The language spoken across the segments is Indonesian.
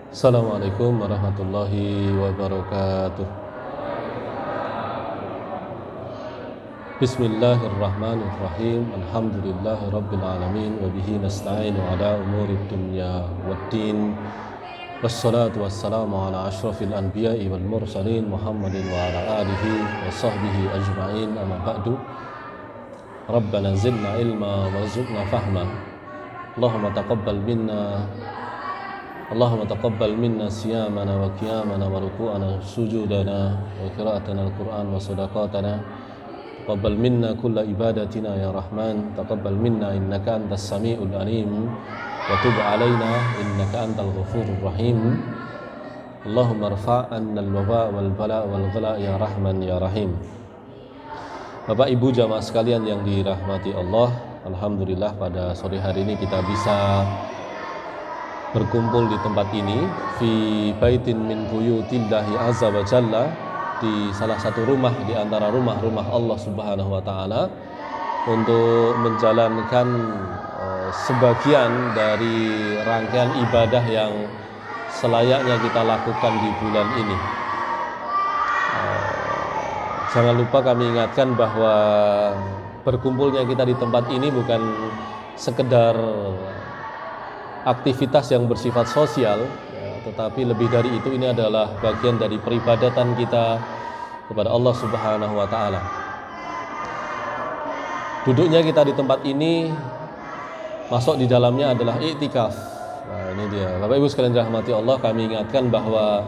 Assalamualaikum warahmatullahi wabarakatuh. Bismillahirrahmanirrahim. Alhamdulillahi rabbil alamin wa bihi nasta'inu ala umurid dunya waddin. Wassalatu wassalamu ala asyrafil anbiya'i wal mursalin Muhammadin wa ala alihi wa sahbihi ajma'in, amma ba'du. Rabbana zidna ilma warzuqna fahma. Allahumma taqabbal minna siyamana wa qiyamana wa ruku'ana sujudana wa qira'atana al-Qur'an wa sadaqatana. Taqabbal minna kulla ibadatina ya Rahman. Taqabbal minna innaka antas sami'ul alim wa tub alaina innaka antal ghafurur rahim. Allahumma rfa' anna al-waba wal bala wal ghala ya Rahman ya Rahim. Bapak Ibu jamaah sekalian yang dirahmati Allah, alhamdulillah pada sore hari ini kita bisa berkumpul di tempat ini, fi baitin min buyutillahi azza wa jalla, di salah satu rumah di antara rumah-rumah Allah Subhanahu wa taala, untuk menjalankan sebagian dari rangkaian ibadah yang selayaknya kita lakukan di bulan ini. Jangan lupa kami ingatkan bahwa berkumpulnya kita di tempat ini bukan sekedar aktivitas yang bersifat sosial, tetapi lebih dari itu ini adalah bagian dari peribadatan kita kepada Allah Subhanahu wa taala. Duduknya kita di tempat ini, masuk di dalamnya adalah iktikaf. Nah, ini dia. Bapak Ibu sekalian dirahmati Allah, kami ingatkan bahwa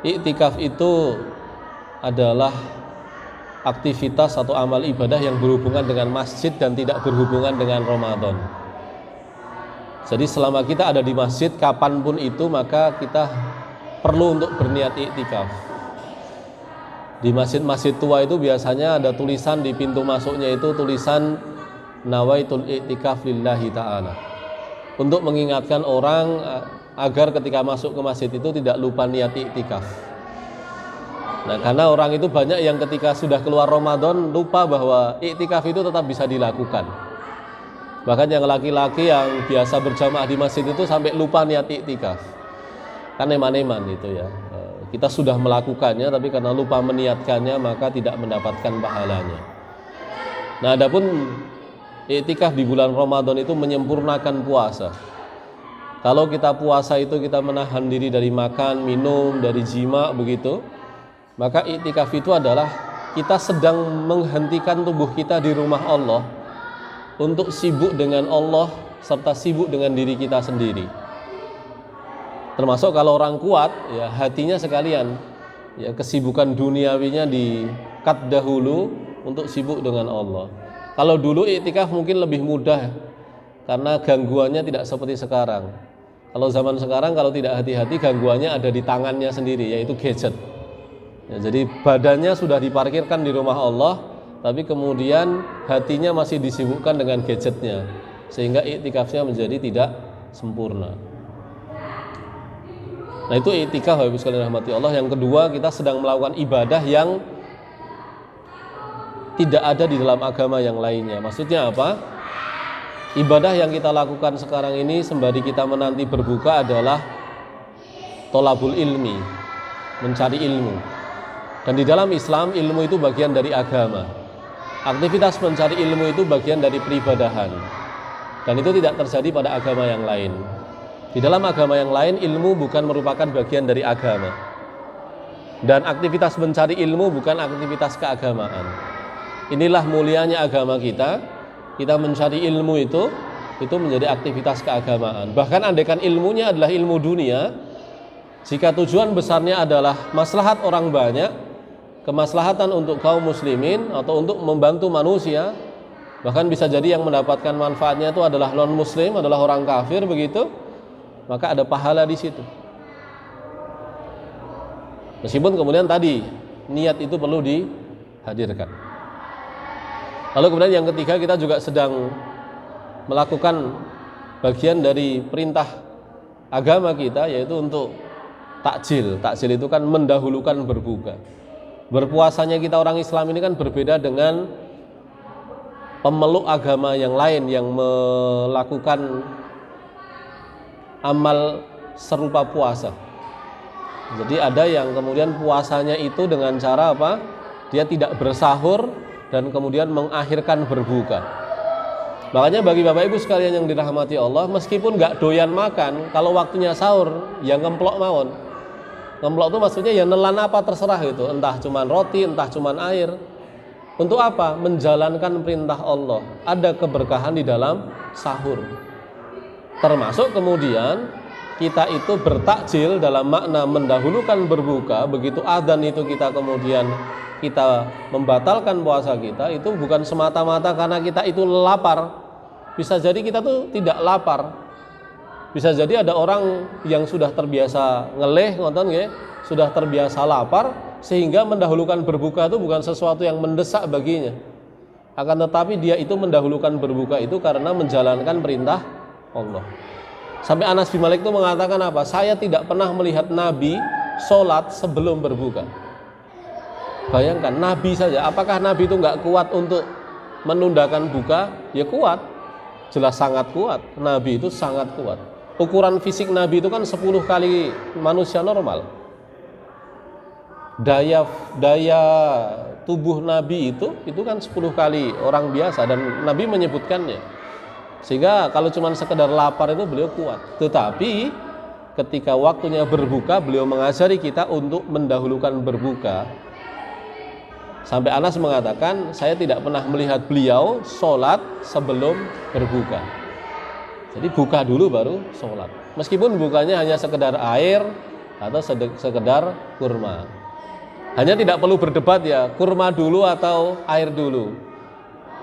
iktikaf itu adalah aktivitas atau amal ibadah yang berhubungan dengan masjid dan tidak berhubungan dengan Ramadan. Jadi selama kita ada di masjid kapanpun itu, maka kita perlu untuk berniat iktikaf. Di masjid-masjid tua itu biasanya ada tulisan di pintu masuknya, itu tulisan nawaitul iktikaf lillahi ta'ala, untuk mengingatkan orang agar ketika masuk ke masjid itu tidak lupa niat iktikaf. Nah, karena orang itu banyak yang ketika sudah keluar Ramadan lupa bahwa iktikaf itu tetap bisa dilakukan. Bahkan yang laki-laki yang biasa berjamaah di masjid itu sampai lupa niat iktikaf. Kan eman-eman itu ya. Kita sudah melakukannya tapi karena lupa meniatkannya maka tidak mendapatkan pahalanya. Nah, adapun iktikaf di bulan Ramadan itu menyempurnakan puasa. Kalau kita puasa itu kita menahan diri dari makan, minum, dari jima begitu, maka iktikaf itu adalah kita sedang menghentikan tubuh kita di rumah Allah untuk sibuk dengan Allah serta sibuk dengan diri kita sendiri. Termasuk kalau orang kuat, ya hatinya sekalian, ya kesibukan duniawinya di-cut dahulu untuk sibuk dengan Allah. Kalau dulu iktikaf mungkin lebih mudah karena gangguannya tidak seperti sekarang. Kalau zaman sekarang kalau tidak hati-hati gangguannya ada di tangannya sendiri, yaitu gadget. Ya, jadi badannya sudah diparkirkan di rumah Allah, tapi kemudian hatinya masih disibukkan dengan gadgetnya, sehingga iktikafnya menjadi tidak sempurna. Nah, itu iktikaf Bapak Ibu sekalian rahmati Allah. Yang kedua, kita sedang melakukan ibadah yang tidak ada di dalam agama yang lainnya. Maksudnya apa? Ibadah yang kita lakukan sekarang ini sembari kita menanti berbuka adalah tolabul ilmi, mencari ilmu. Dan di dalam Islam, ilmu itu bagian dari agama. Aktivitas mencari ilmu itu bagian dari peribadahan. Dan itu tidak terjadi pada agama yang lain. Di dalam agama yang lain, ilmu bukan merupakan bagian dari agama. Dan aktivitas mencari ilmu bukan aktivitas keagamaan. Inilah mulianya agama kita. Kita mencari ilmu itu menjadi aktivitas keagamaan. Bahkan andaikan ilmunya adalah ilmu dunia, jika tujuan besarnya adalah maslahat orang banyak, kemaslahatan untuk kaum muslimin atau untuk membantu manusia, bahkan bisa jadi yang mendapatkan manfaatnya itu adalah non-muslim, adalah orang kafir begitu, maka ada pahala di situ. Meskipun kemudian tadi niat itu perlu dihadirkan. Lalu kemudian yang ketiga, kita juga sedang melakukan bagian dari perintah agama kita, yaitu untuk takjil. Takjil itu kan mendahulukan berbuka. Berpuasanya kita orang Islam ini kan berbeda dengan pemeluk agama yang lain yang melakukan amal serupa puasa. Jadi ada yang kemudian puasanya itu dengan cara apa? Dia tidak bersahur dan kemudian mengakhirkan berbuka. Makanya bagi Bapak Ibu sekalian yang dirahmati Allah, meskipun nggak doyan makan, kalau waktunya sahur, ya ngemplok mawon. Ngemplok itu maksudnya ya nelan apa terserah gitu, entah cuman roti, entah cuman air. Untuk apa? Menjalankan perintah Allah. Ada keberkahan di dalam sahur. Termasuk kemudian kita itu bertakjil dalam makna mendahulukan berbuka. Begitu adzan itu kita kemudian kita membatalkan puasa kita, itu bukan semata-mata karena kita itu lapar. Bisa jadi kita tuh tidak lapar. Bisa jadi ada orang yang sudah terbiasa ngeleh, ngoten nggih, sudah terbiasa lapar, sehingga mendahulukan berbuka itu bukan sesuatu yang mendesak baginya. Akan tetapi dia itu mendahulukan berbuka itu karena menjalankan perintah Allah. Sampai Anas bin Malik itu mengatakan apa? Saya tidak pernah melihat Nabi sholat sebelum berbuka. Bayangkan, Nabi saja. Apakah Nabi itu nggak kuat untuk menundakan buka? Ya kuat, jelas sangat kuat. Nabi itu sangat kuat. Ukuran fisik Nabi itu kan 10 kali manusia normal. Daya tubuh Nabi itu kan 10 kali orang biasa, dan Nabi menyebutkannya. Sehingga kalau cuma sekedar lapar itu beliau kuat. Tetapi ketika waktunya berbuka, beliau mengajari kita untuk mendahulukan berbuka. Sampai Anas mengatakan, saya tidak pernah melihat beliau sholat sebelum berbuka. Jadi buka dulu baru sholat. Meskipun bukanya hanya sekedar air atau sekedar kurma. Hanya tidak perlu berdebat ya, kurma dulu atau air dulu.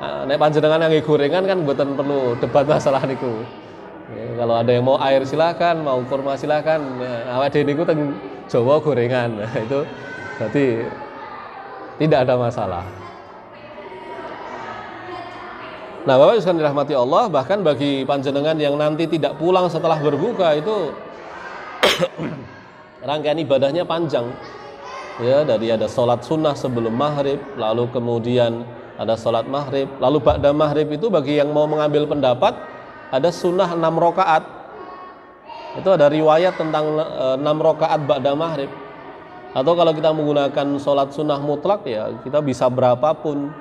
Nah, nek panjenengan yang gorengan kan mboten perlu debat masalah niku. Ya, kalau ada yang mau air silakan, mau kurma silakan. Nah, awake dhewe niku teng Jawa gorengan. Nah, itu berarti tidak ada masalah. Nah, Bapak sekalian dirahmati Allah, bahkan bagi panjenengan yang nanti tidak pulang setelah berbuka itu rangkaian ibadahnya panjang. Ya, dari ada sholat sunnah sebelum maghrib, lalu kemudian ada sholat maghrib, lalu ba'da maghrib itu bagi yang mau mengambil pendapat ada sunnah 6 rakaat. Itu ada riwayat tentang 6 rakaat ba'da maghrib. Atau kalau kita menggunakan sholat sunnah mutlak ya kita bisa berapapun.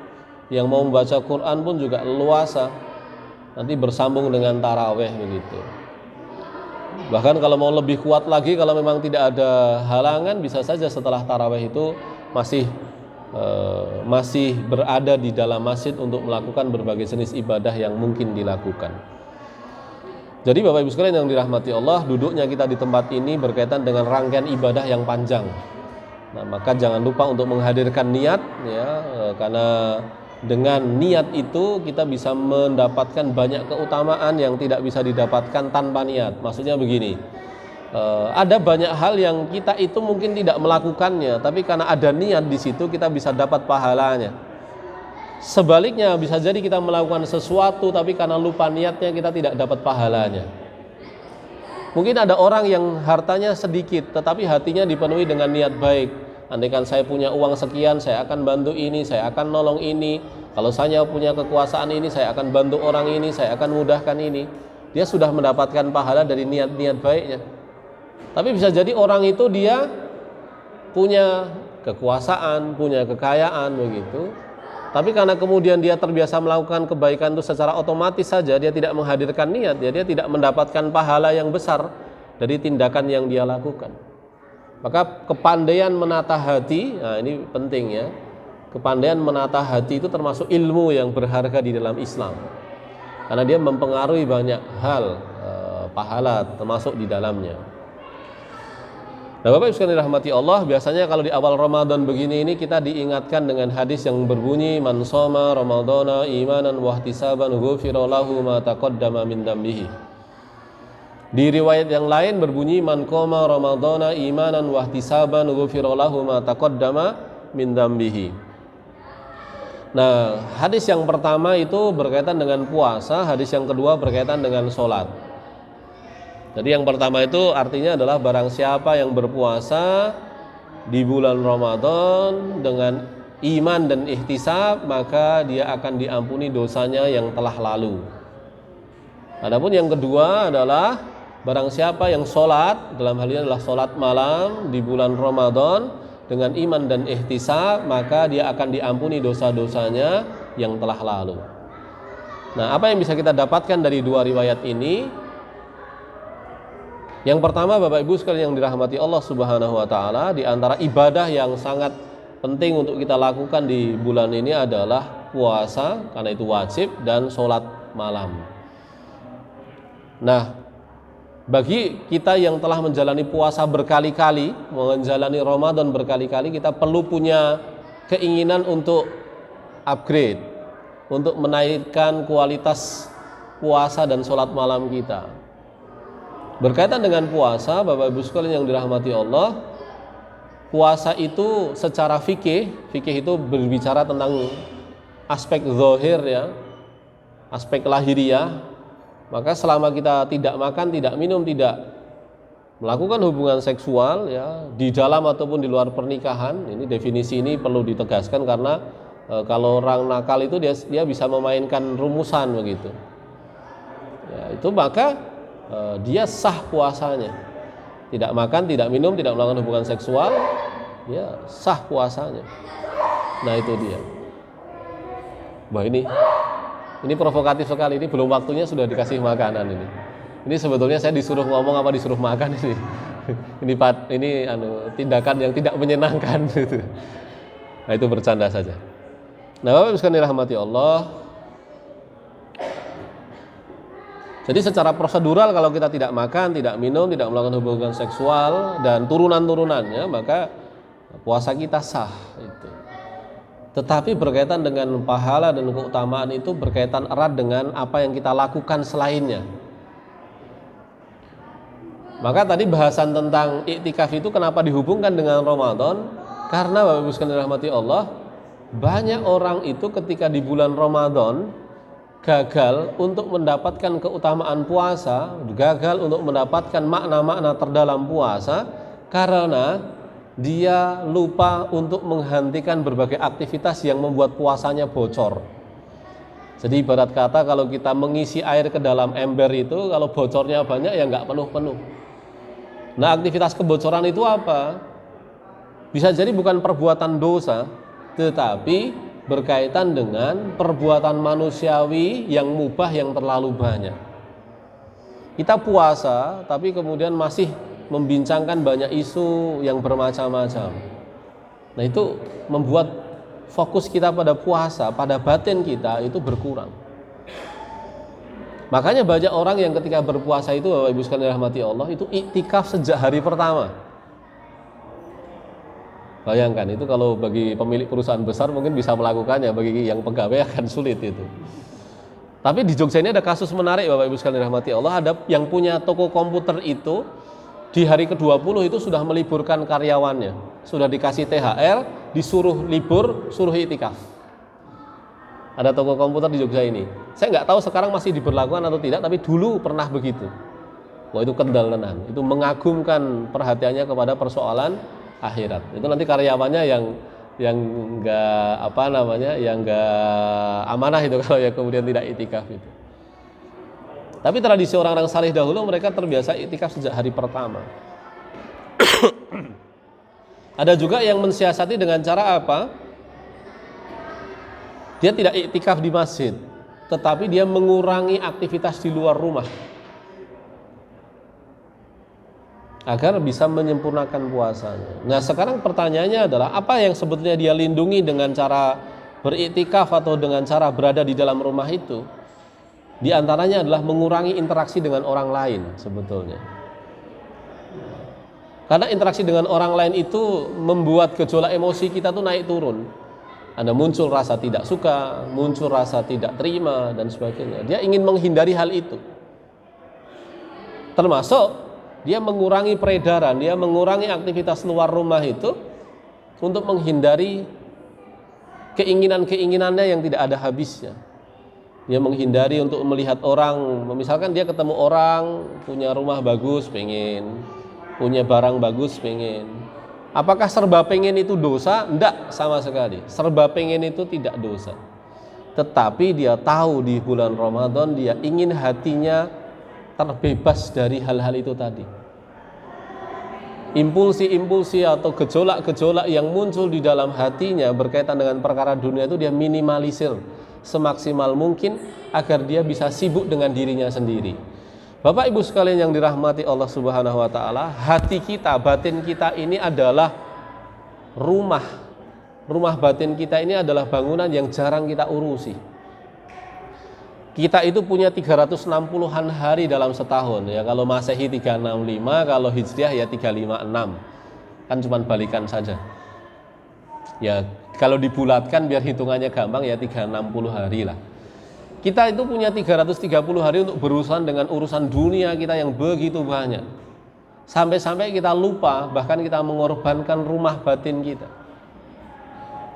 Yang mau membaca Quran pun juga leluasa. Nanti bersambung dengan taraweh begitu. Bahkan kalau mau lebih kuat lagi, kalau memang tidak ada halangan, bisa saja setelah taraweh itu masih berada di dalam masjid untuk melakukan berbagai jenis ibadah yang mungkin dilakukan. Jadi Bapak Ibu sekalian yang dirahmati Allah, duduknya kita di tempat ini berkaitan dengan rangkaian ibadah yang panjang. Nah, maka jangan lupa untuk menghadirkan niat ya, karena dengan niat itu kita bisa mendapatkan banyak keutamaan yang tidak bisa didapatkan tanpa niat. Maksudnya begini, ada banyak hal yang kita itu mungkin tidak melakukannya, tapi karena ada niat di situ kita bisa dapat pahalanya. Sebaliknya bisa jadi kita melakukan sesuatu tapi karena lupa niatnya kita tidak dapat pahalanya. Mungkin ada orang yang hartanya sedikit tetapi hatinya dipenuhi dengan niat baik. Andaikan saya punya uang sekian, saya akan bantu ini, saya akan nolong ini. Kalau saya punya kekuasaan ini, saya akan bantu orang ini, saya akan mudahkan ini. Dia sudah mendapatkan pahala dari niat-niat baiknya. Tapi bisa jadi orang itu dia punya kekuasaan, punya kekayaan begitu. Tapi karena kemudian dia terbiasa melakukan kebaikan itu secara otomatis saja, dia tidak menghadirkan niat, dia tidak mendapatkan pahala yang besar dari tindakan yang dia lakukan. Maka kepandaian menata hati, nah ini penting ya. Kepandaian menata hati itu termasuk ilmu yang berharga di dalam Islam. Karena dia mempengaruhi banyak hal pahala termasuk di dalamnya. Nah, Bapak Ibu sekalian dirahmati Allah, biasanya kalau di awal Ramadan begini ini kita diingatkan dengan hadis yang berbunyi man shoma ramadhana imanan wa ihtisaban ghufira lahu ma taqaddama min dambihi. Di riwayat yang lain berbunyi man qama ramadhana imanan wa ihtisaban ghufira lahu ma taqaddama min dambihi. Nah, hadis yang pertama itu berkaitan dengan puasa, hadis yang kedua berkaitan dengan sholat. Jadi yang pertama itu artinya adalah barang siapa yang berpuasa di bulan Ramadan dengan iman dan ihtisab, maka dia akan diampuni dosanya yang telah lalu. Adapun yang kedua adalah Barang siapa yang sholat, dalam hal ini adalah sholat malam di bulan Ramadan dengan iman dan ihtisab, maka dia akan diampuni dosa-dosanya yang telah lalu. Nah, apa yang bisa kita dapatkan dari dua riwayat ini? Yang pertama, Bapak Ibu sekalian yang dirahmati Allah Subhanahu wa taala, di antara ibadah yang sangat penting untuk kita lakukan di bulan ini adalah puasa, karena itu wajib, dan sholat malam. Nah, bagi kita yang telah menjalani puasa berkali-kali, menjalani Ramadan berkali-kali, kita perlu punya keinginan untuk upgrade, untuk menaikkan kualitas puasa dan sholat malam kita. Berkaitan dengan puasa, Bapak Ibu sekalian yang dirahmati Allah, puasa itu secara fikih itu berbicara tentang aspek zahir ya, aspek lahiriah. Maka selama kita tidak makan, tidak minum, tidak melakukan hubungan seksual ya, di dalam ataupun di luar pernikahan, ini definisi ini perlu ditegaskan karena kalau orang nakal itu dia bisa memainkan rumusan begitu. Ya, itu maka dia sah puasanya. Tidak makan, tidak minum, tidak melakukan hubungan seksual, ya sah puasanya. Nah, itu dia. Wah, ini provokatif sekali, ini belum waktunya sudah dikasih makanan ini. Ini sebetulnya saya disuruh ngomong apa disuruh makan ini. ini tindakan yang tidak menyenangkan gitu. Nah, itu bercanda saja. Nah, Bapak Ibu sekalian dirahmati Allah. Jadi secara prosedural kalau kita tidak makan, tidak minum, tidak melakukan hubungan seksual dan turunan-turunannya, maka puasa kita sah itu. Tetapi berkaitan dengan pahala dan keutamaan itu berkaitan erat dengan apa yang kita lakukan selainnya. Maka tadi bahasan tentang iktikaf itu kenapa dihubungkan dengan Ramadan? Karena Bapak Ibu sekalian dirahmati Allah, banyak orang itu ketika di bulan Ramadan gagal untuk mendapatkan keutamaan puasa, gagal untuk mendapatkan makna-makna terdalam puasa karena dia lupa untuk menghentikan berbagai aktivitas yang membuat puasanya bocor. Jadi ibarat kata kalau kita mengisi air ke dalam ember itu, kalau bocornya banyak ya nggak penuh-penuh. Nah, aktivitas kebocoran itu apa? Bisa jadi bukan perbuatan dosa, tetapi berkaitan dengan perbuatan manusiawi yang mubah yang terlalu banyak. Kita puasa, tapi kemudian masih membincangkan banyak isu yang bermacam-macam. Nah, itu membuat fokus kita pada puasa, pada batin kita itu berkurang. Makanya banyak orang yang ketika berpuasa itu, Bapak Ibu sekalian dirahmati Allah, itu iktikaf sejak hari pertama. Bayangkan itu kalau bagi pemilik perusahaan besar mungkin bisa melakukannya, bagi yang pegawai akan sulit itu. Tapi di Jogja ini ada kasus menarik, Bapak Ibu sekalian dirahmati Allah, ada yang punya toko komputer itu di hari ke-20 itu sudah meliburkan karyawannya, sudah dikasih THR, disuruh libur, suruh iktikaf. Ada toko komputer di Jogja ini. Saya nggak tahu sekarang masih diberlakukan atau tidak, tapi dulu pernah begitu. Wah, itu kendal tenan. Itu mengagumkan perhatiannya kepada persoalan akhirat. Itu nanti karyawannya yang nggak amanah itu kalau ya kemudian tidak iktikaf itu. Tapi tradisi orang-orang saleh dahulu mereka terbiasa iktikaf sejak hari pertama. Ada juga yang mensiasati dengan cara apa? Dia tidak iktikaf di masjid, tetapi dia mengurangi aktivitas di luar rumah agar bisa menyempurnakan puasanya. Nah, sekarang pertanyaannya adalah apa yang sebetulnya dia lindungi dengan cara beriktikaf atau dengan cara berada di dalam rumah itu? Di antaranya adalah mengurangi interaksi dengan orang lain sebetulnya. Karena interaksi dengan orang lain itu membuat gejolak emosi kita tuh naik turun. Ada muncul rasa tidak suka, muncul rasa tidak terima dan sebagainya. Dia ingin menghindari hal itu. Termasuk dia mengurangi peredaran, dia mengurangi aktivitas luar rumah itu untuk menghindari keinginan-keinginannya yang tidak ada habisnya. Dia menghindari untuk melihat orang, misalkan dia ketemu orang punya rumah bagus, pengen punya barang bagus, pengen. Apakah serba pengen itu dosa? Enggak, sama sekali. Serba pengen itu tidak dosa. Tetapi dia tahu di bulan Ramadan dia ingin hatinya terbebas dari hal-hal itu tadi. Impulsi-impulsi atau gejolak-gejolak yang muncul di dalam hatinya berkaitan dengan perkara dunia itu dia minimalisir semaksimal mungkin agar dia bisa sibuk dengan dirinya sendiri. Bapak Ibu sekalian yang dirahmati Allah Subhanahu wa taala, hati kita, batin kita ini adalah rumah. Rumah batin kita ini adalah bangunan yang jarang kita urusi. Kita itu punya 360-an hari dalam setahun ya. Kalau Masehi 365, kalau Hijriah ya 356. Kan cuma balikan saja. Ya, kalau dibulatkan biar hitungannya gampang ya 360 hari lah. Kita itu punya 330 hari untuk berurusan dengan urusan dunia kita yang begitu banyak. Sampai-sampai kita lupa, bahkan kita mengorbankan rumah batin kita.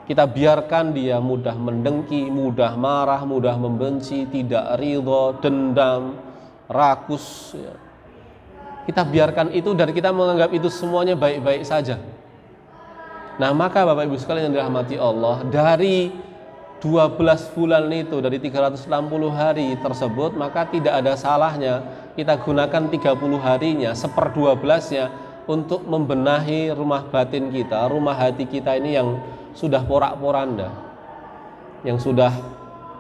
Kita biarkan dia mudah mendengki, mudah marah, mudah membenci, tidak ridho, dendam, rakus ya. Kita biarkan itu dan kita menganggap itu semuanya baik-baik saja. Nah maka Bapak Ibu sekalian yang dirahmati Allah, dari 12 bulan itu, dari 360 hari tersebut, maka tidak ada salahnya kita gunakan 30 harinya, 1/12-nya untuk membenahi rumah batin kita, rumah hati kita ini yang sudah porak-poranda, yang sudah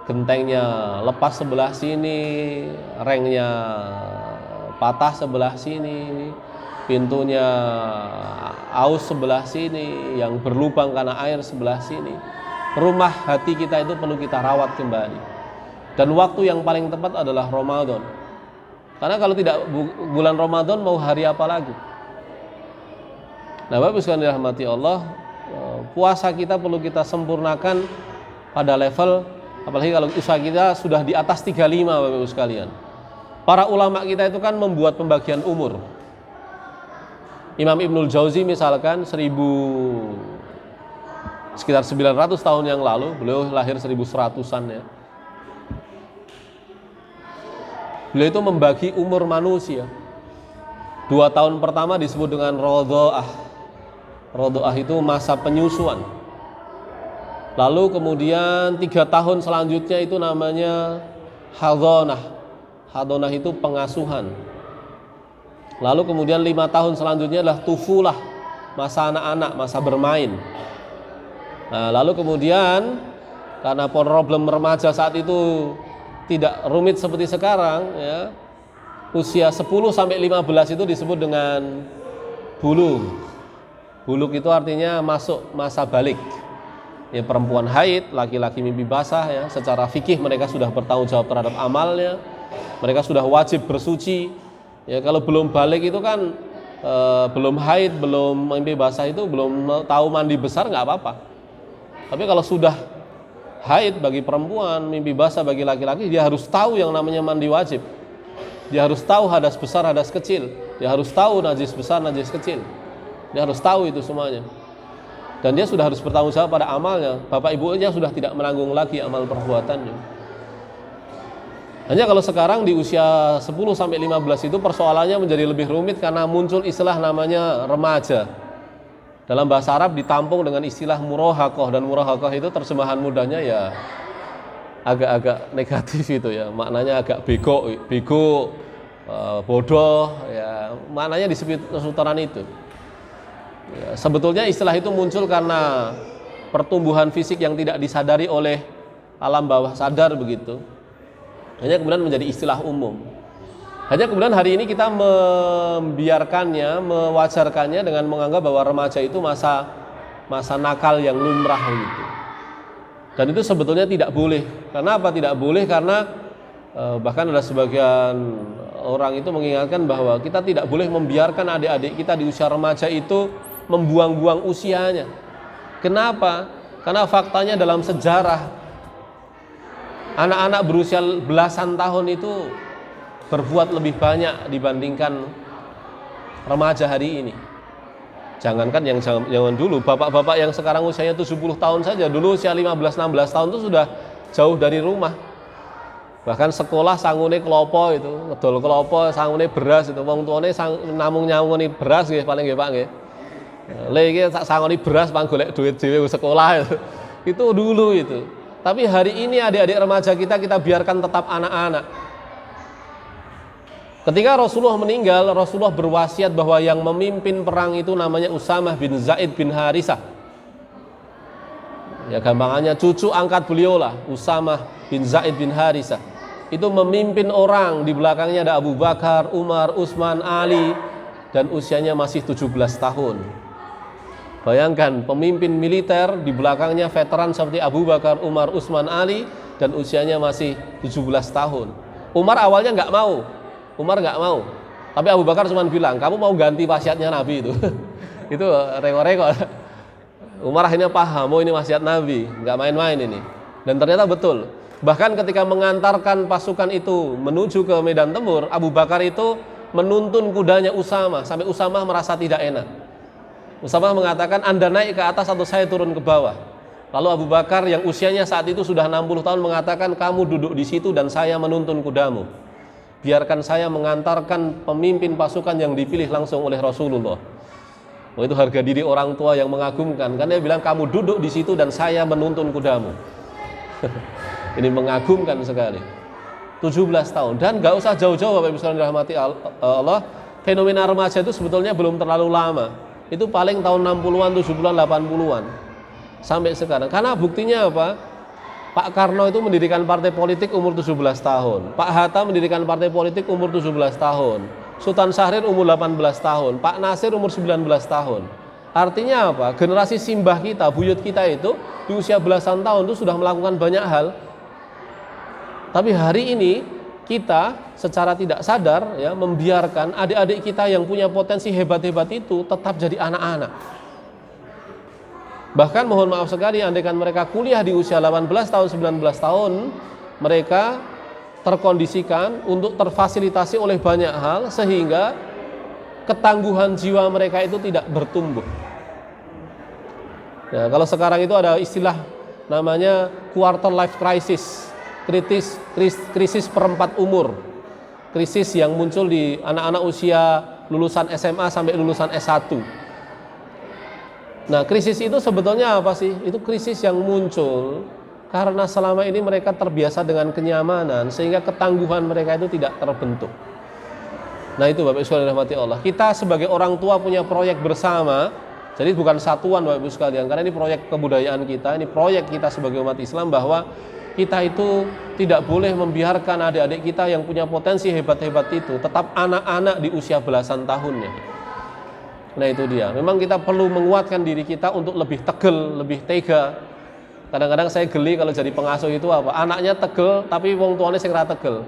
gentengnya lepas sebelah sini, rengnya patah sebelah sini, pintunya aus sebelah sini, yang berlubang karena air sebelah sini. Rumah hati kita itu perlu kita rawat kembali. Dan waktu yang paling tepat adalah Ramadan. Karena kalau tidak bulan Ramadan mau hari apa lagi? Nah, Bapak sekalian dirahmati Allah, puasa kita perlu kita sempurnakan pada level, apalagi kalau usaha kita sudah di atas 35 Bapak Ibu sekalian. Para ulama kita itu kan membuat pembagian umur. Imam Ibnul Jauzi misalkan sekitar 900 tahun yang lalu, beliau lahir 1100-an ya. Beliau itu membagi umur manusia. 2 tahun pertama disebut dengan rodho'ah. Rodho'ah itu masa penyusuan. Lalu kemudian 3 tahun selanjutnya itu namanya hadonah. Hadonah itu pengasuhan. Lalu kemudian 5 tahun selanjutnya adalah tufulah, masa anak-anak, masa bermain. Nah, lalu kemudian karena problem remaja saat itu tidak rumit seperti sekarang ya, usia 10 sampai 15 itu disebut dengan bulug. Bulug itu artinya masuk masa balik. Ya, perempuan haid, laki-laki mimpi basah ya, secara fikih mereka sudah bertanggung jawab terhadap amalnya. Mereka sudah wajib bersuci. Ya, kalau belum balik itu kan belum haid, belum mimpi basah itu belum tahu mandi besar nggak apa-apa. Tapi kalau sudah haid bagi perempuan, mimpi basah bagi laki-laki, dia harus tahu yang namanya mandi wajib. Dia harus tahu hadas besar, hadas kecil. Dia harus tahu najis besar, najis kecil. Dia harus tahu itu semuanya. Dan dia sudah harus bertanggung jawab pada amalnya. Bapak ibunya sudah tidak menanggung lagi amal perbuatannya. Hanya kalau sekarang di usia 10 sampai 15 itu persoalannya menjadi lebih rumit karena muncul istilah namanya remaja. Dalam bahasa Arab ditampung dengan istilah murahakoh, dan murahakoh itu terjemahan mudahnya ya agak-agak negatif itu ya, maknanya agak bego, bodoh ya, maknanya di seputaran itu. Ya, sebetulnya istilah itu muncul karena pertumbuhan fisik yang tidak disadari oleh alam bawah sadar begitu. Hanya kemudian menjadi istilah umum. Hanya kemudian hari ini kita membiarkannya, mewajarkannya dengan menganggap bahwa remaja itu masa nakal yang lumrah gitu. Dan itu sebetulnya tidak boleh. Karena apa tidak boleh? Karena bahkan ada sebagian orang itu mengingatkan bahwa kita tidak boleh membiarkan adik-adik kita di usia remaja itu membuang-buang usianya. Kenapa? Karena faktanya dalam sejarah anak-anak berusia belasan tahun itu berbuat lebih banyak dibandingkan remaja hari ini. Jangankan yang zaman dulu, bapak-bapak yang sekarang usianya 70 tahun saja, dulu usia 15-16 tahun itu sudah jauh dari rumah. Bahkan sekolah sangune klopo itu, ngedol klopo, sangune beras itu, wong tuane namung nyangoni beras nggih paling nggih Pak nggih. Lha iki sak sangoni beras pang golek duit dhewe sekolah itu. Itu dulu itu. Tapi hari ini adik-adik remaja kita biarkan tetap anak-anak. Ketika Rasulullah meninggal, Rasulullah berwasiat bahwa yang memimpin perang itu namanya Usamah bin Zaid bin Harisah. Ya gampangannya cucu angkat beliau lah, Usamah bin Zaid bin Harisah. Itu memimpin orang, di belakangnya ada Abu Bakar, Umar, Utsman, Ali, dan usianya masih 17 tahun. Bayangkan pemimpin militer, di belakangnya veteran seperti Abu Bakar, Umar, Utsman, Ali, dan usianya masih 17 tahun. Umar awalnya nggak mau, tapi Abu Bakar cuma bilang, kamu mau ganti wasiatnya Nabi itu. Itu reko-reko. Umar akhirnya paham, oh ini wasiat Nabi, nggak main-main ini. Dan ternyata betul. Bahkan ketika mengantarkan pasukan itu menuju ke medan tempur, Abu Bakar itu menuntun kudanya Usamah sampai Usamah merasa tidak enak. Usamah mengatakan, Anda naik ke atas atau saya turun ke bawah. Lalu Abu Bakar yang usianya saat itu sudah 60 tahun mengatakan, kamu duduk di situ dan saya menuntun kudamu. Biarkan saya mengantarkan pemimpin pasukan yang dipilih langsung oleh Rasulullah. Oh, itu harga diri orang tua yang mengagumkan. Karena dia bilang, kamu duduk di situ dan saya menuntun kudamu. Ini mengagumkan sekali. 17 tahun. Dan gak usah jauh-jauh Bapak Ibu sekalian dirahmati Allah. Fenomena remaja itu sebetulnya belum terlalu lama. Itu paling tahun 60-an, 70-an, 80-an. Sampai sekarang. Karena buktinya apa? Pak Karno itu mendirikan partai politik umur 17 tahun. Pak Hatta mendirikan partai politik umur 17 tahun. Sultan Syahrir umur 18 tahun. Pak Nasir umur 19 tahun. Artinya apa? Generasi simbah kita, buyut kita itu di usia belasan tahun itu sudah melakukan banyak hal. Tapi hari ini kita secara tidak sadar ya membiarkan adik-adik kita yang punya potensi hebat-hebat itu tetap jadi anak-anak. Bahkan mohon maaf sekali, andaikan mereka kuliah di usia 18 tahun, 19 tahun, mereka terkondisikan untuk terfasilitasi oleh banyak hal sehingga ketangguhan jiwa mereka itu tidak bertumbuh. Nah, kalau sekarang itu ada istilah namanya quarter life crisis, krisis perempat umur, krisis yang muncul di anak-anak usia lulusan SMA sampai lulusan S1. Nah, krisis itu sebetulnya apa sih? Itu krisis yang muncul karena selama ini mereka terbiasa dengan kenyamanan sehingga ketangguhan mereka itu tidak terbentuk. Nah, itu Bapak Ibu sekalian dirahmati Allah. Kita sebagai orang tua punya proyek bersama. Jadi bukan satuan Bapak Ibu sekalian, karena ini proyek kebudayaan kita, ini proyek kita sebagai umat Islam bahwa kita itu tidak boleh membiarkan adik-adik kita yang punya potensi hebat-hebat itu tetap anak-anak di usia belasan tahunnya. Nah itu dia, memang kita perlu menguatkan diri kita untuk lebih tegel, lebih tega. Kadang-kadang saya geli kalau jadi pengasuh itu apa? Anaknya tegel tapi wong tuanya sing ra tegel.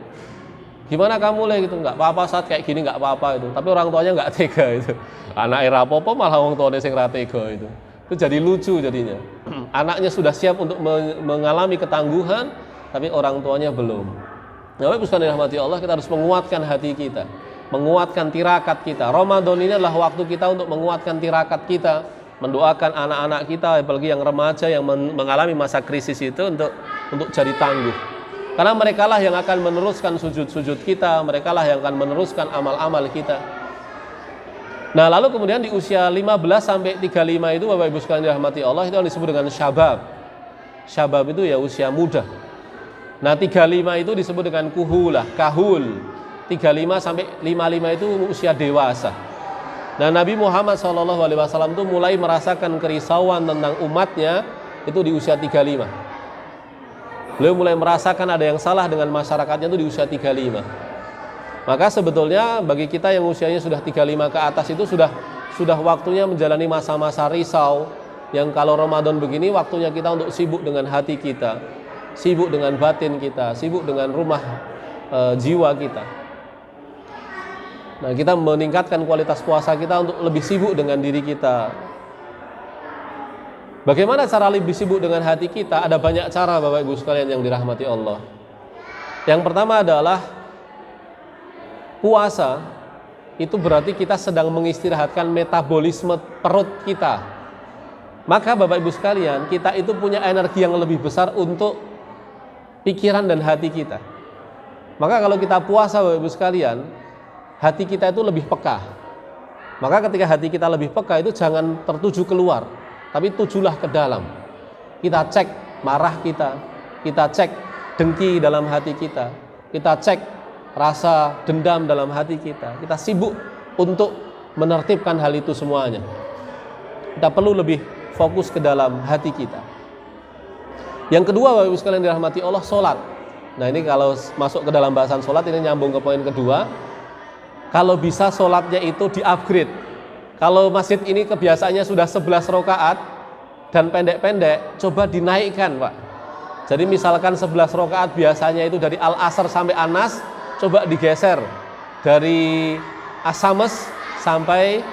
Gimana kamu lah gitu, nggak apa-apa saat kayak gini nggak apa-apa itu. Tapi orang tuanya nggak tega itu. Anaknya ra apa-apa malah wong tuanya sing ra tega itu. Itu jadi lucu jadinya. Anaknya sudah siap untuk mengalami ketangguhan, tapi orang tuanya belum. Nah, Bapak Ibu sekalian dirahmati Allah, kita harus menguatkan hati kita, menguatkan tirakat kita. Ramadan ini adalah waktu kita untuk menguatkan tirakat kita, mendoakan anak-anak kita, apalagi yang remaja yang mengalami masa krisis itu untuk jadi tangguh. Karena merekalah yang akan meneruskan sujud-sujud kita, merekalah yang akan meneruskan amal-amal kita. Nah, lalu kemudian di usia 15 sampai 35 itu Bapak Ibu sekalian dirahmati Allah, itu yang disebut dengan syabab. Syabab itu ya usia muda. Nah, 35 itu disebut dengan kuhulah, kahul. 35 sampai 55 itu usia dewasa. Nah, Nabi Muhammad SAW itu mulai merasakan kerisauan tentang umatnya itu di usia 35. Beliau mulai merasakan ada yang salah dengan masyarakatnya itu di usia 35. Maka sebetulnya bagi kita yang usianya sudah 35 ke atas itu sudah waktunya menjalani masa-masa risau, yang kalau Ramadan begini waktunya kita untuk sibuk dengan hati kita, sibuk dengan batin kita, sibuk dengan rumah jiwa kita. Nah, kita meningkatkan kualitas puasa kita untuk lebih sibuk dengan diri kita. Bagaimana cara lebih sibuk dengan hati kita? Ada banyak cara Bapak Ibu sekalian yang dirahmati Allah. Yang pertama adalah puasa. Itu berarti kita sedang mengistirahatkan metabolisme perut kita. Maka Bapak Ibu sekalian, kita itu punya energi yang lebih besar untuk pikiran dan hati kita. Maka kalau kita puasa Bapak Ibu sekalian, hati kita itu lebih peka. Maka ketika hati kita lebih peka itu jangan tertuju keluar, tapi tujulah ke dalam. Kita cek marah kita cek dengki dalam hati kita cek rasa dendam dalam hati kita. Kita sibuk untuk menertibkan hal itu semuanya. Kita perlu lebih fokus ke dalam hati kita. Yang kedua, Bapak Ibu sekalian dirahmati Allah, sholat. Nah ini kalau masuk ke dalam bahasan sholat, ini nyambung ke poin kedua. Kalau bisa sholatnya itu di-upgrade. Kalau masjid ini kebiasaannya sudah 11 rakaat dan pendek-pendek, coba dinaikkan Pak. Jadi misalkan 11 rakaat biasanya itu dari Al-Asr sampai Anas, coba digeser dari Asames sampai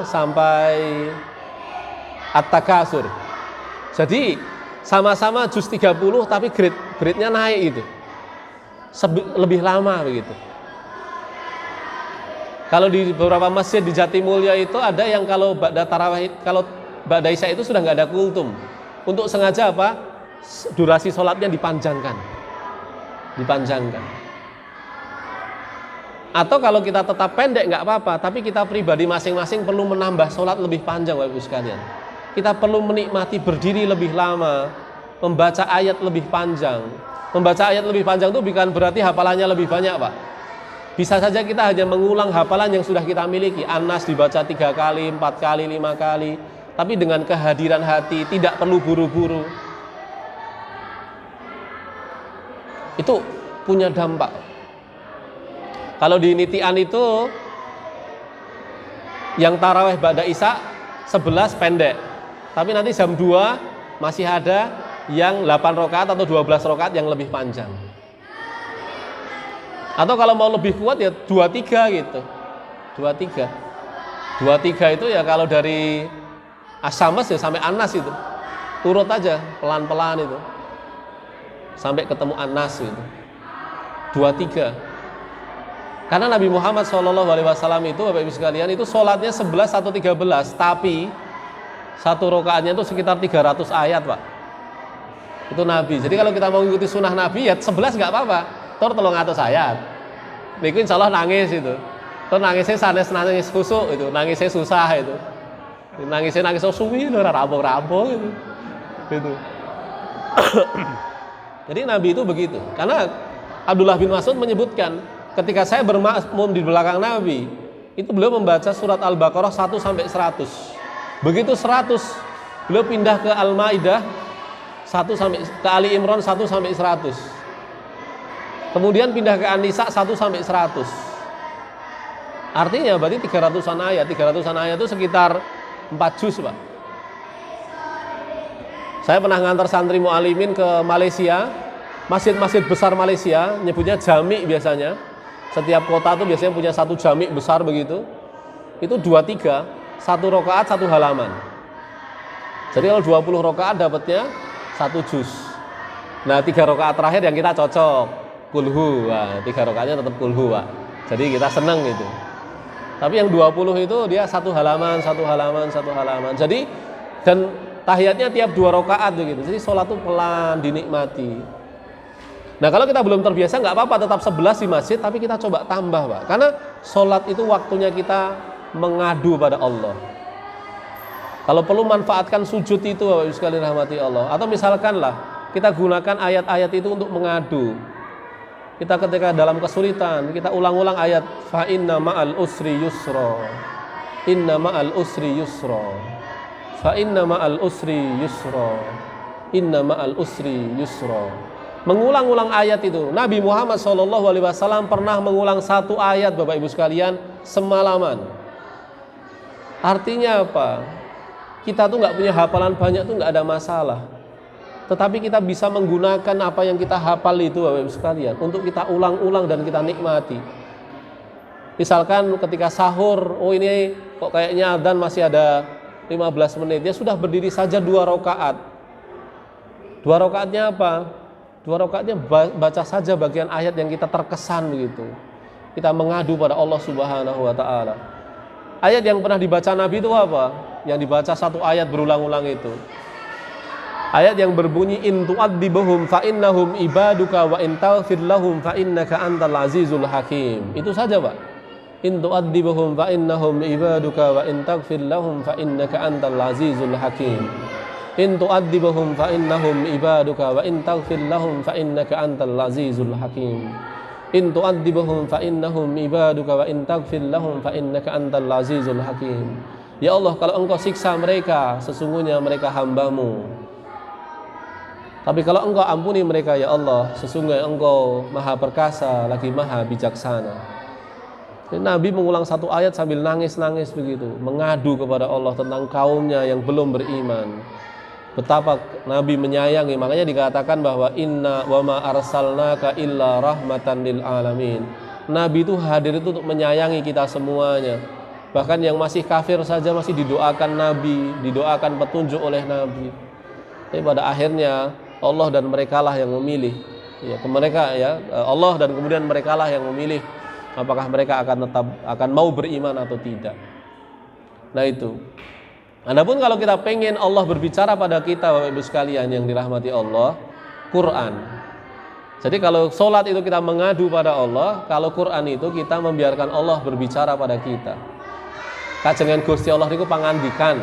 sampai At-Takasur. Jadi sama-sama juz 30 tapi grade-nya naik itu. Lebih lama begitu. Kalau di beberapa masjid di Jatimulya itu ada yang kalau ba'da tarawih, kalau ba'da isya itu sudah nggak ada kultum. Untuk sengaja apa? Durasi sholatnya dipanjangkan. Atau kalau kita tetap pendek nggak apa-apa, tapi kita pribadi masing-masing perlu menambah sholat lebih panjang, Bapak Ibu sekalian. Kita perlu menikmati berdiri lebih lama, membaca ayat lebih panjang. Membaca ayat lebih panjang itu bukan berarti hafalannya lebih banyak, Pak. Bisa saja kita hanya mengulang hafalan yang sudah kita miliki. Anas dibaca 3 kali, 4 kali, 5 kali. Tapi dengan kehadiran hati, tidak perlu buru-buru. Itu punya dampak. Kalau di Nitian itu, yang taraweh ba'da isya 11 pendek. Tapi nanti jam 2 masih ada yang 8 rakaat atau 12 rakaat yang lebih panjang. Atau kalau mau lebih kuat ya 23 gitu. 23 itu ya kalau dari Asames ya sampai Anas itu. Turut aja pelan-pelan itu. Sampai ketemu Anas gitu. 23. Karena Nabi Muhammad SAW itu Bapak Ibu sekalian itu sholatnya 11 atau 13, tapi satu rakaatnya itu sekitar 300 ayat Pak. Itu Nabi. Jadi kalau kita mau mengikuti sunnah Nabi ya 11 nggak apa-apa. Tor 300 ayat. Niku insya Allah nangis itu. Tor nangisnya sanes nangis khusuk itu, nangisnya susah itu. Nangis suwi ora rampung-rampung itu. Gitu. Jadi Nabi itu begitu. Karena Abdullah bin Mas'ud menyebutkan ketika saya bermakmum di belakang Nabi, itu beliau membaca surat Al-Baqarah 1 sampai 100. Begitu 100, beliau pindah ke Al-Maidah 1 sampai ke Ali Imran 1 sampai 100. Kemudian pindah ke An-Nisa 1 sampai 100. Artinya berarti 300-an ayat. 300-an ayat itu sekitar 4 juz, Pak. Saya pernah ngantar santri mu'alimin ke Malaysia. Masjid-masjid besar Malaysia, nyebutnya jami biasanya. Setiap kota itu biasanya punya satu jami besar begitu. Itu 23, 1 rakaat 1 halaman. Jadi kalau 20 rakaat dapatnya 1 juz. Nah 3 rakaat terakhir yang kita cocok kulhu, 3 rakaatnya tetap kulhu, Pak. Jadi kita senang gitu. Tapi yang 20 itu dia 1 halaman. Jadi dan tahiyatnya tiap 2 rakaat begitu. Jadi sholat itu pelan, dinikmati. Nah kalau kita belum terbiasa nggak apa-apa, tetap 11 di masjid, tapi kita coba tambah, Pak. Karena sholat itu waktunya kita mengadu pada Allah. Kalau perlu manfaatkan sujud itu, Bapak Ibu sekalian rahmati Allah. Atau misalkanlah kita gunakan ayat-ayat itu untuk mengadu. Kita ketika dalam kesulitan, kita ulang-ulang ayat fa inna ma'al usri yusra. Inna ma'al usri yusra. Fa inna ma'al usri yusra. Inna ma'al usri yusra. Mengulang-ulang ayat itu. Nabi Muhammad SAW pernah mengulang 1 ayat Bapak Ibu sekalian semalaman. Artinya apa? Kita tuh nggak punya hafalan banyak tuh nggak ada masalah. Tetapi kita bisa menggunakan apa yang kita hafal itu Bapak Ibu sekalian untuk kita ulang-ulang dan kita nikmati. Misalkan ketika sahur, oh ini kok kayaknya adzan masih ada 15 menit, ya sudah berdiri saja 2 rakaat. 2 rakaatnya apa? 2 rakaatnya baca saja bagian ayat yang kita terkesan begitu. Kita mengadu pada Allah Subhanahu wa taala. Ayat yang pernah dibaca Nabi itu apa? Yang dibaca 1 ayat berulang-ulang itu. Ayat yang berbunyi in tu'adzibhum fa innahum ibaduka wa in taghfir lahum fa innaka antal azizul hakim. Itu saja, Pak. In tu'adzibhum fa innahum ibaduka wa in taghfir lahum fa innaka antal azizul hakim. In tu'adzibhum fa innahum ibaduka wa in taghfir lahum fa innaka antal azizul hakim. In tu'adzibhum fa innahum ibaduka wa in taghfir lahum fa innaka antal azizul hakim. Ya Allah, kalau engkau siksa mereka, sesungguhnya mereka hamba-Mu. Tapi kalau engkau ampuni mereka, ya Allah, sesungguhnya engkau maha perkasa lagi maha bijaksana. Jadi Nabi mengulang satu ayat sambil nangis-nangis begitu, mengadu kepada Allah tentang kaumnya yang belum beriman. Betapa Nabi menyayangi, makanya dikatakan bahwa inna wa ma arsalnaka illa rahmatan lil alamin. Nabi itu hadir itu untuk menyayangi kita semuanya. Bahkan yang masih kafir saja masih didoakan Nabi, didoakan petunjuk oleh Nabi. Tapi pada akhirnya Allah dan merekalah yang memilih. Ya, mereka ya Allah dan kemudian merekalah yang memilih apakah mereka akan mau beriman atau tidak. Nah itu. Adapun kalau kita pengen Allah berbicara pada kita, Bapak Ibu sekalian yang dirahmati Allah, Quran. Jadi kalau sholat itu kita mengadu pada Allah, kalau Quran itu kita membiarkan Allah berbicara pada kita. Kajengan Gusti Allah itu pangandikan.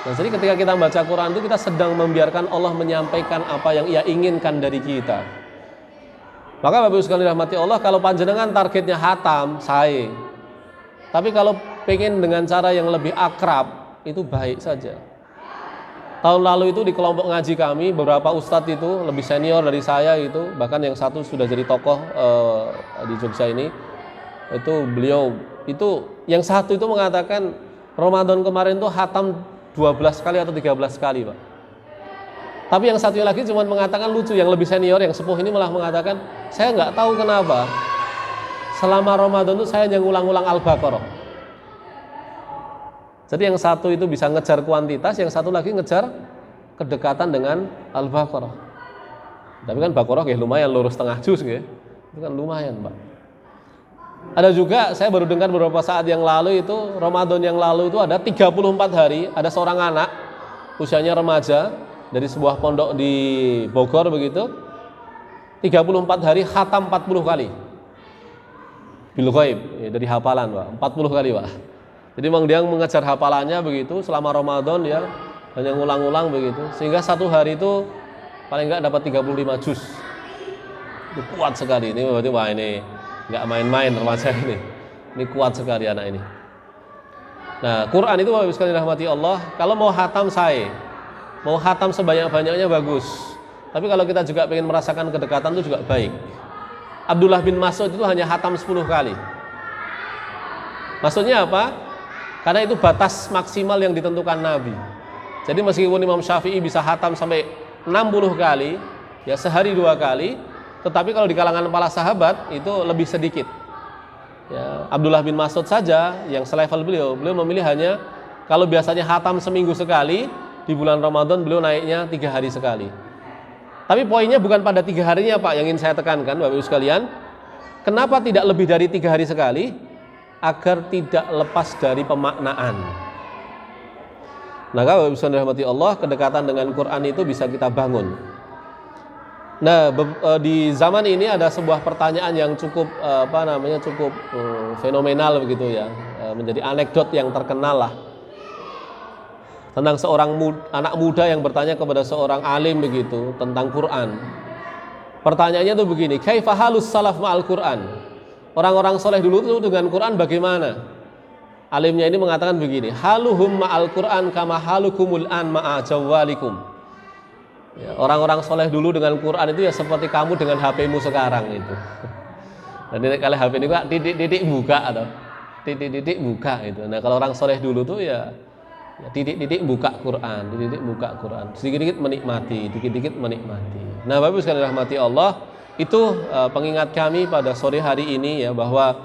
Nah, jadi ketika kita membaca Quran itu kita sedang membiarkan Allah menyampaikan apa yang Ia inginkan dari kita. Maka Bapak Ibu sekalian dirahmati Allah, kalau panjenengan targetnya hatam, saya. Tapi kalau pengen dengan cara yang lebih akrab, itu baik saja. Tahun lalu itu di kelompok ngaji kami, beberapa ustadz itu lebih senior dari saya itu, bahkan yang satu sudah jadi tokoh di Jogja ini. Itu beliau, itu yang satu itu mengatakan Ramadan kemarin tuh hatam 12 kali atau 13 kali, Pak. Tapi yang satunya lagi cuma mengatakan lucu, yang lebih senior, yang sepuh ini malah mengatakan, saya nggak tahu kenapa selama Ramadan itu saya yang ulang-ulang Al-Baqarah. Jadi yang satu itu bisa ngejar kuantitas, yang satu lagi ngejar kedekatan dengan Al-Baqarah. Tapi kan Baqarah ya lumayan, lurus setengah juz ya. Itu kan lumayan, Pak. Ada juga, saya baru dengar beberapa saat yang lalu itu, Ramadan yang lalu itu ada 34 hari, ada seorang anak usianya remaja dari sebuah pondok di Bogor begitu. 34 hari khatam 40 kali. Bil ghaib, ya, dari hafalan, Pak. 40 kali, Pak. Jadi memang dia mengejar hafalannya begitu selama Ramadan, dia hanya ngulang-ulang begitu, sehingga satu hari itu paling enggak dapat 35 juz. Itu kuat sekali. Ini berarti wah ini enggak main-main remaja ini. Ini kuat sekali anak ini. Nah, Quran itu Bapak Ibu sekalian rahmati Allah, kalau mau hatam mau hatam sebanyak-banyaknya bagus. Tapi kalau kita juga ingin merasakan kedekatan itu juga baik. Abdullah bin Mas'ud itu hanya hatam 10 kali. Maksudnya apa? Karena itu batas maksimal yang ditentukan Nabi. Jadi meskipun Imam Syafi'i bisa hatam sampai 60 kali, ya sehari 2 kali, tetapi kalau di kalangan para sahabat itu lebih sedikit. Ya, Abdullah bin Mas'ud saja yang selevel beliau memilih hanya kalau biasanya hatam seminggu sekali, di bulan Ramadan beliau naiknya 3 hari sekali. Tapi poinnya bukan pada 3 harinya, Pak, yang ingin saya tekankan Bapak Ibu sekalian. Kenapa tidak lebih dari 3 hari sekali? Agar tidak lepas dari pemaknaan. Nah, kalau bisa dirahmati Allah, kedekatan dengan Quran itu bisa kita bangun. Nah, di zaman ini ada sebuah pertanyaan yang cukup cukup fenomenal begitu ya, menjadi anekdot yang terkenal lah. Tentang seorang anak muda yang bertanya kepada seorang alim begitu tentang Quran. Pertanyaannya tuh begini, kaifa halus salaf ma'al Quran? Orang-orang soleh dulu itu dengan Quran bagaimana? Alimnya ini mengatakan begini, haluhum ma'al Quran kama halukumul an ma'a jawalikum. Ya, orang-orang soleh dulu dengan Quran itu ya seperti kamu dengan HP-mu sekarang itu. Dan kalau HP ini kok titik-titik buka atau titik-titik buka itu. Nah, kalau orang soleh dulu tuh ya titik-titik buka Quran, titik-titik buka Quran. Sedikit-sedikit menikmati, dikit-dikit menikmati. Nah, Bapak Ibu sekalian rahmati Allah, itu pengingat kami pada sore hari ini ya, bahwa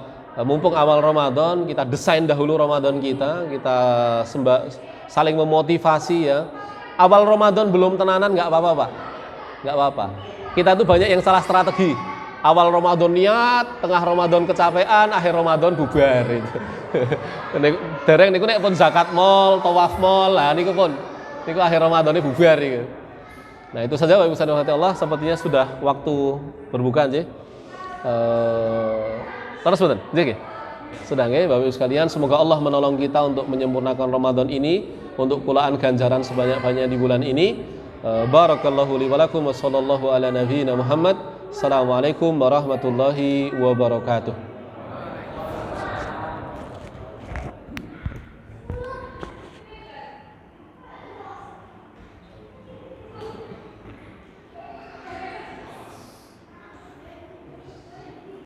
mumpung awal Ramadan, kita desain dahulu Ramadan kita saling memotivasi ya. Awal Ramadan belum tenanan nggak apa-apa, Pak, nggak apa-apa. Kita tuh banyak yang salah strategi. Awal Ramadan niat, tengah Ramadan kecapean, akhir Ramadan bubar itu. Dereng niku nek pun zakat mall, tawaf mall, lah niku pun niku akhir Ramadannya bubar niku. Nah, itu saja Bapak Ibu sekalian Allah, sepertinya sudah waktu berbuka nggih. Terus betul, nggih. Sudah nggih Bapak Ibu sekalian, semoga Allah menolong kita untuk menyempurnakan Ramadan ini untuk pulaan ganjaran sebanyak-banyaknya di bulan ini. Barakallahu li wa lakum wa sallallahu ala nabiyyina Muhammad. Assalamualaikum warahmatullahi wabarakatuh.